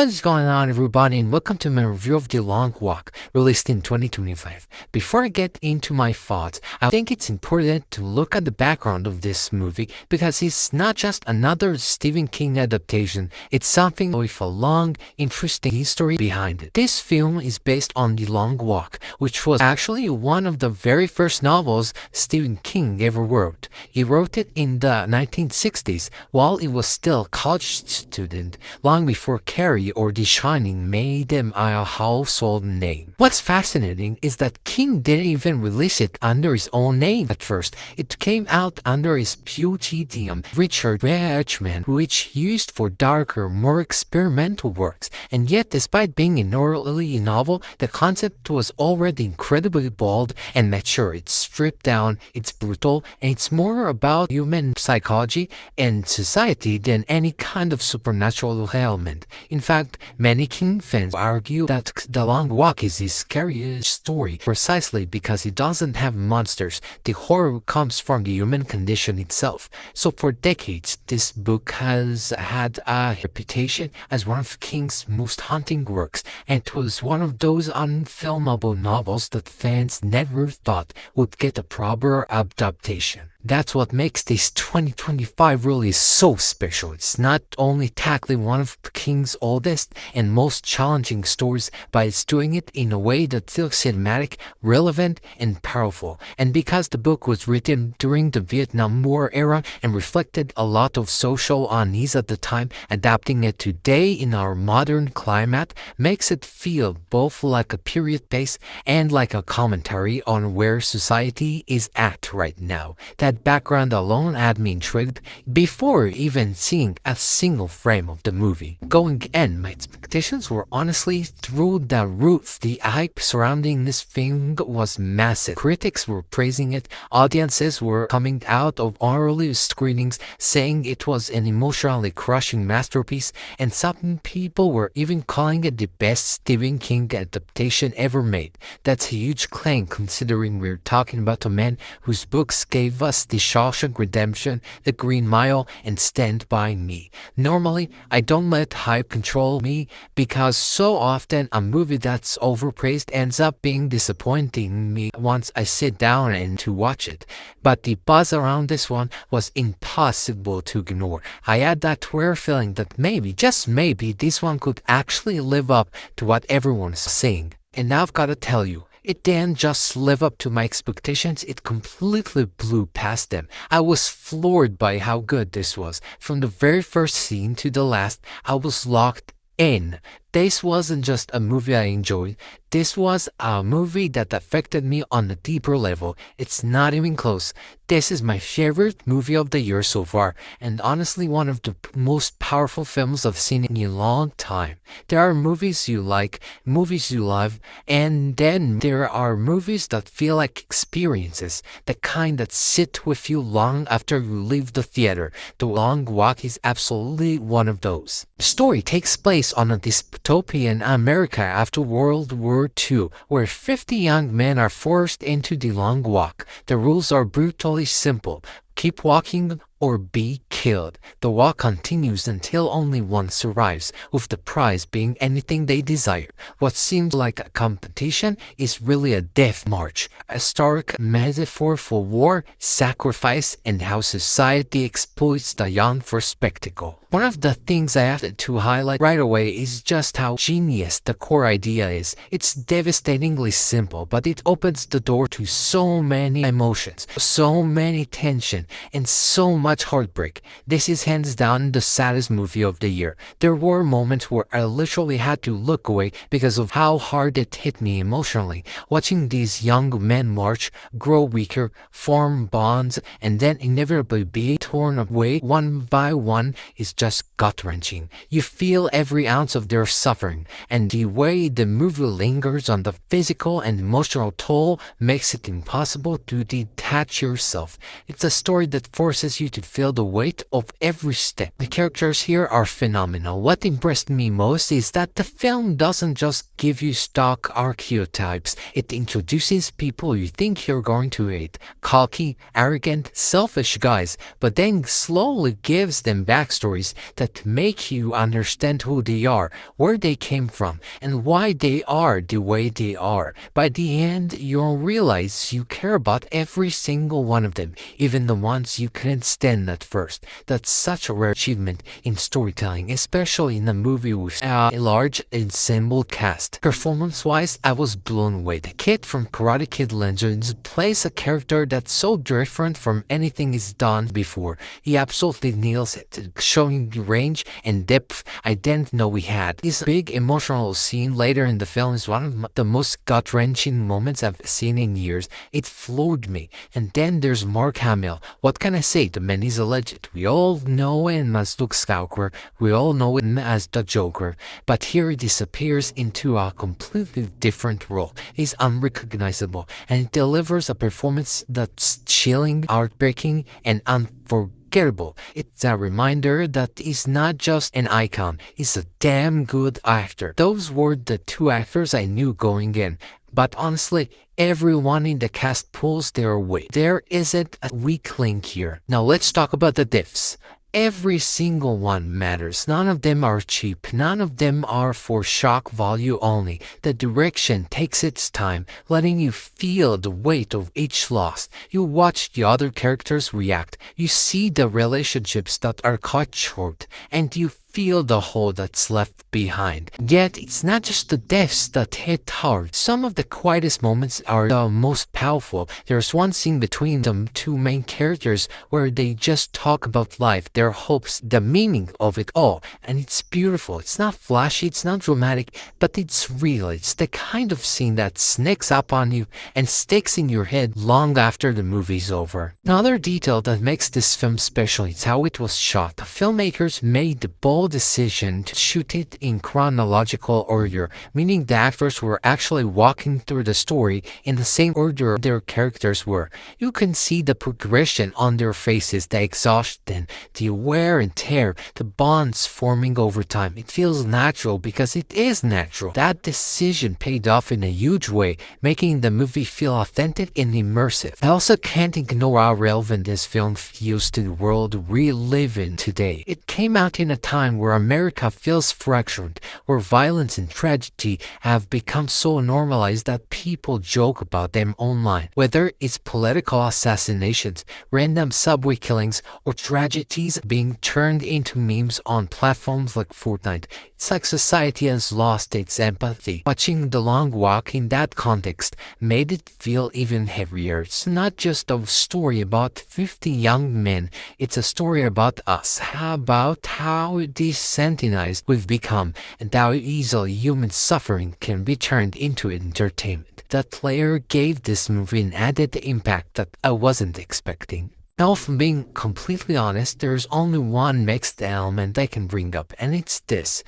What's going on, everybody, and welcome to my review of The Long Walk, released in 2025. Before I get into my thoughts, I think it's important to look at the background of this movie because it's not just another Stephen King adaptation, it's something with a long, interesting history behind it. This film is based on The Long Walk, which was actually one of the very first novels Stephen King ever wrote. He wrote it in the 1960s while he was still a college student, long before Carrie or The Shining made him a household name. What's fascinating is that King didn't even release it under his own name at first. It came out under his pseudonym, Richard Richman, which he used for darker, more experimental works. And yet, despite being an early novel, the concept was already incredibly bold and mature. It's stripped down, it's brutal, and it's more about human psychology and society than any kind of supernatural element. In fact, many King fans argue that The Long Walk is his scariest story precisely because it doesn't have monsters. The horror comes from the human condition itself. So for decades, this book has had a reputation as one of King's most haunting works, and it was one of those unfilmable novels that fans never thought would get a proper adaptation. That's what makes this 2025 release so special. It's not only tackling one of King's oldest and most challenging stories, but it's doing it in a way that feels cinematic, relevant, and powerful. And because the book was written during the Vietnam War era and reflected a lot of social unease at the time, adapting it today in our modern climate makes it feel both like a period piece and like a commentary on where society is at right now. That background alone had me intrigued before even seeing a single frame of the movie. Going in, my expectations were honestly through the roof. The hype surrounding this film was massive. Critics were praising it, audiences were coming out of early screenings saying it was an emotionally crushing masterpiece, and some people were even calling it the best Stephen King adaptation ever made. That's a huge claim considering we're talking about a man whose books gave us The Shawshank Redemption, The Green Mile, and Stand By Me. Normally, I don't let hype control me because so often a movie that's overpraised ends up being disappointing me once I sit down and to watch it. But the buzz around this one was impossible to ignore. I had that rare feeling that maybe, just maybe, this one could actually live up to what everyone's saying. And now I've gotta tell you, it didn't just live up to my expectations, it completely blew past them. I was floored by how good this was. From the very first scene to the last, I was locked in. This wasn't just a movie I enjoyed, this was a movie that affected me on a deeper level. It's not even close. This is my favorite movie of the year so far, and honestly one of the most powerful films I've seen in a long time. There are movies you like, movies you love, and then there are movies that feel like experiences, the kind that sit with you long after you leave the theater. The Long Walk is absolutely one of those. The story takes place on a dystopian America after World War II, where 50 young men are forced into the Long Walk. The rules are brutally simple. Keep walking or be killed. The walk continues until only one survives, with the prize being anything they desire. What seems like a competition is really a death march, a stark metaphor for war, sacrifice, and how society exploits the young for spectacle. One of the things I have to highlight right away is just how genius the core idea is. It's devastatingly simple, but it opens the door to so many emotions, so many tension, and so much heartbreak. This is hands down the saddest movie of the year. There were moments where I literally had to look away because of how hard it hit me emotionally. Watching these young men march, grow weaker, form bonds, and then inevitably be torn away one by one is just gut-wrenching. You feel every ounce of their suffering, and the way the movie lingers on the physical and emotional toll makes it impossible to detach yourself. It's a story that forces you to could feel the weight of every step. The characters here are phenomenal. What impressed me most is that the film doesn't just give you stock archetypes, it introduces people you think you're going to hate. Cocky, arrogant, selfish guys, but then slowly gives them backstories that make you understand who they are, where they came from, and why they are the way they are. By the end, you'll realize you care about every single one of them, even the ones you couldn't stand at first. That's such a rare achievement in storytelling, especially in a movie with a large ensemble cast. Performance-wise, I was blown away. The kid from Karate Kid Legends plays a character that's so different from anything he's done before. He absolutely nails it, showing range and depth I didn't know we had. This big emotional scene later in the film is one of the most gut-wrenching moments I've seen in years. It floored me. And then there's Mark Hamill. What can I say? The man is a legend. We all know him as Luke Skywalker. We all know him as the Joker. But here he disappears into a completely different role. He's unrecognizable, and he delivers a performance that's chilling, heartbreaking, and unforgettable. It's a reminder that he's not just an icon, he's a damn good actor. Those were the two actors I knew going in. But honestly, everyone in the cast pulls their weight. There isn't a weak link here. Now let's talk about the diffs. Every single one matters. None of them are cheap. None of them are for shock value only. The direction takes its time, letting you feel the weight of each loss. You watch the other characters react. You see the relationships that are cut short, and you feel the hole that's left behind. Yet, it's not just the deaths that hit hard. Some of the quietest moments are the most powerful. There's one scene between the two main characters where they just talk about life, their hopes, the meaning of it all. And it's beautiful. It's not flashy, it's not dramatic, but it's real. It's the kind of scene that sneaks up on you and sticks in your head long after the movie's over. Another detail that makes this film special is how it was shot. The filmmakers made the bold decision to shoot it in chronological order, meaning the actors were actually walking through the story in the same order their characters were. You can see the progression on their faces, the exhaustion, the wear and tear, the bonds forming over time. It feels natural because it is natural. That decision paid off in a huge way, making the movie feel authentic and immersive. I also can't ignore how relevant this film feels to the world we live in today. It came out in a time where America feels fractured, where violence and tragedy have become so normalized that people joke about them online. Whether it's political assassinations, random subway killings, or tragedies being turned into memes on platforms like Fortnite, it's like society has lost its empathy. Watching The Long Walk in that context made it feel even heavier. It's not just a story about 50 young men, it's a story about us, about how desensitized we've become, and how easily human suffering can be turned into entertainment. That layer gave this movie an added impact that I wasn't expecting. Now, if I'm being completely honest, there's only one mixed element I can bring up, and it's this.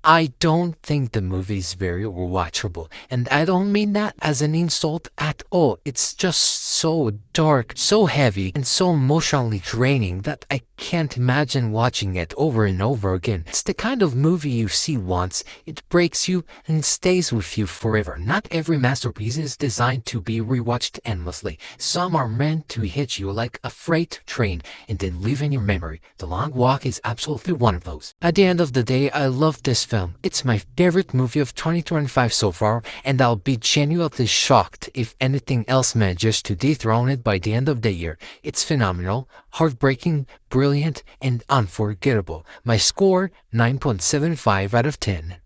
I don't think the movie is very rewatchable, and I don't mean that as an insult at all. It's just so dark, so heavy, and so emotionally draining that I can't imagine watching it over and over again. It's the kind of movie you see once, it breaks you, and it stays with you forever. Not every masterpiece is designed to be rewatched endlessly. Some are meant to hit you like a freight train and then live in your memory. The Long Walk is absolutely one of those. At the end of the day, I love this film. It's my favorite movie of 2025 so far, and I'll be genuinely shocked if anything else manages to dethrone it by the end of the year. It's phenomenal, heartbreaking, brilliant, and unforgettable. My score, 9.75 out of 10.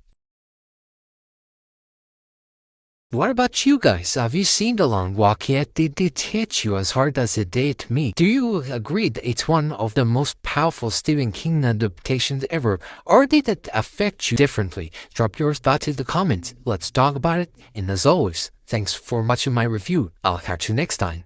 What about you guys? Have you seen The Long Walk yet? Did it hit you as hard as it did me? Do you agree that it's one of the most powerful Stephen King adaptations ever? Or did it affect you differently? Drop your thoughts in the comments. Let's talk about it. And as always, thanks for watching my review. I'll catch you next time.